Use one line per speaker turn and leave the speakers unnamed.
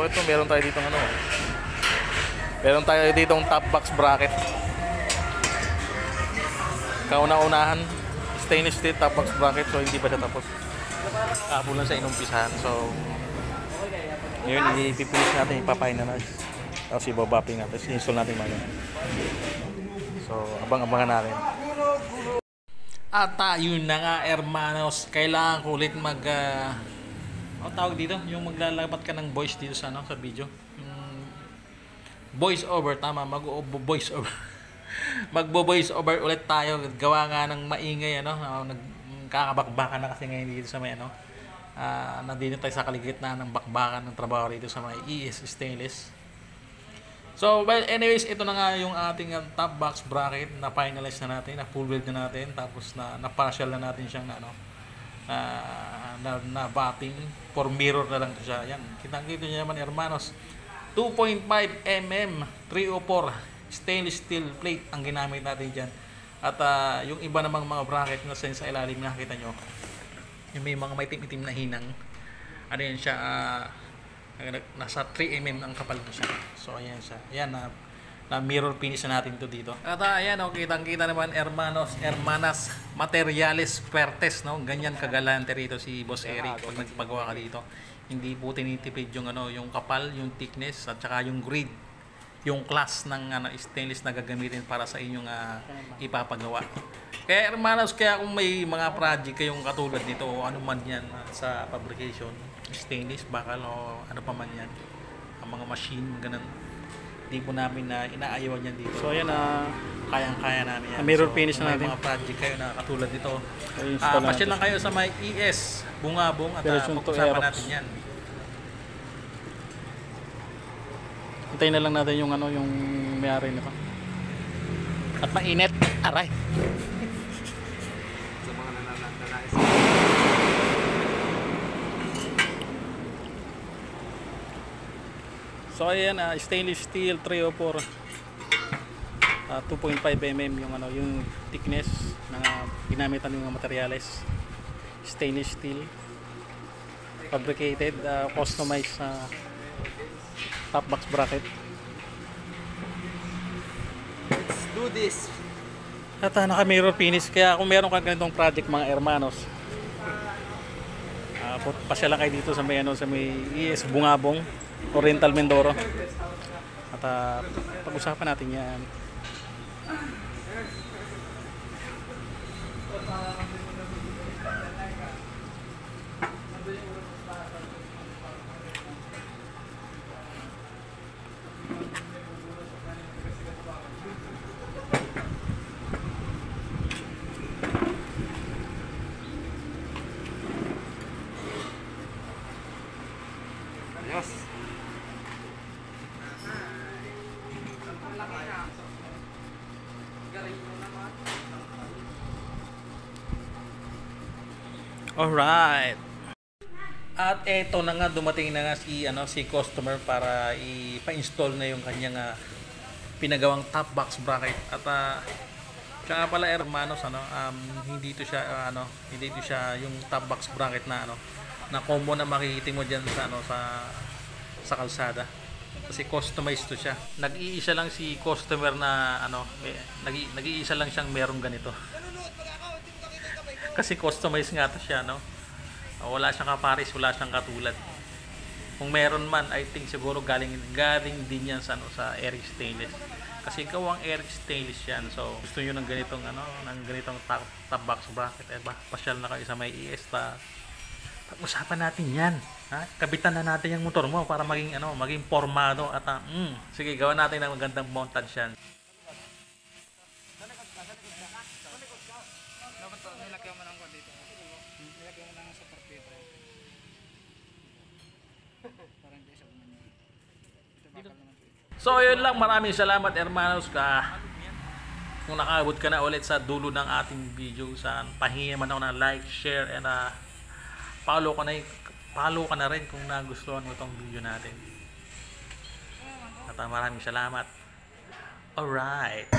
So ito, meron tayo dito ano. Meron tayo dito top box bracket. Kauna-unahan, stainless steel top box bracket. So hindi pa siya tapos. Kapo lang sa inumpisahan. So ngayon ipipilis natin, ipapainalize. Tapos ibabapping natin, install natin mga. So abang-abangan natin. At yun na nga, hermanos, kailangan ko ulit ano tawag dito? Yung maglalapat ka ng voice dito sa sa video. Voice over, tama, mag-voice over. Magbo-voice over ulit tayo. Gawa nga ng maingay nagkakabakbakan na kasi ngayon dito sa may nandito tayo sa kaligitnaan ng bakbakan ng trabaho dito sa may ES Stainless. So, well, anyways, ito na nga yung ating top box bracket na finalize na natin, na full build na natin, tapos na partial na natin siyang na batting for mirror na lang siya. Yan, kitang-kita niyo naman, hermanos. 2.5 mm 304 stainless steel plate ang ginamit natin diyan. At yung iba namang mga bracket na sa ilalim, nakita nyo, yung may mga may itim-itim na hinang. Ano yan siya, nasa 3 mm ang kapal na siya. So ayan siya. Ayan na mirror finish na natin to dito. At ayan kitang-kita naman, hermanos, hermanas, materiales fuertes, no? Ganyan kagalante rito si Boss Eric pag nagpagawa ka dito. Hindi po tinitipid yung yung kapal, yung thickness at saka yung grid, yung class ng stainless na gagamitin para sa inyong ipapagawa. Kaya hermanos, kaya kung may mga project kayong katulad nito o ano man yan sa fabrication, stainless, bakal o ano pa man yan, ang mga machine, ganun, hindi po namin inaayawan yan dito. So ayan, kayang-kaya namin yan. Mirror finish na natin. May mga project kayo na katulad nito, pasyal lang kayo sa may ES Bungabong at pag-usapan natin yan. Hintayin na lang natin yung yung may-ari nito. At mainit, aray.
Sa mga nananais.
So ayan, stainless steel 304, 2.5 mm yung thickness na ginamitan ng mga materyales. Stainless steel, fabricated, customized top box bracket.
Let's do this.
At naka mirror finish, kaya kung meron kang ganitong project mga hermanos, pasya lang kayo dito sa may sa may ES Bungabong, Oriental Mindoro. At pag-usapan natin yan.
Yes.
Alright. At eto na nga, dumating na nga si customer para ipa-install na yung kanyang pinagawang top box bracket. At tsaka pala hermanos, hindi ito siya yung top box bracket na na combo na makikita mo diyan sa kalsada. Kasi customized to siya. Nag-iisa lang si customer na nag-iisa lang siyang merong ganito. Kasi customized nga to siya, wala siyang kaparis, wala siyang katulad. Kung meron man, I think siguro galing din yan sa Eric Stainless. Kasi gawang Eric Stainless yan. So gusto niyo ng ganitong top box bracket, pasyal na kayo sa may ES. Pag-usapan natin yan. Kabitan na natin yung motor mo para maging formado at sige, gawa natin ng magandang montage yan. So yun lang, maraming salamat hermanos kung nakaabot ka na ulit sa dulo ng ating video. Pahingi man ako ng like, share, and follow ka na rin kung nagustuhan mo itong video natin. At maraming salamat. Alright.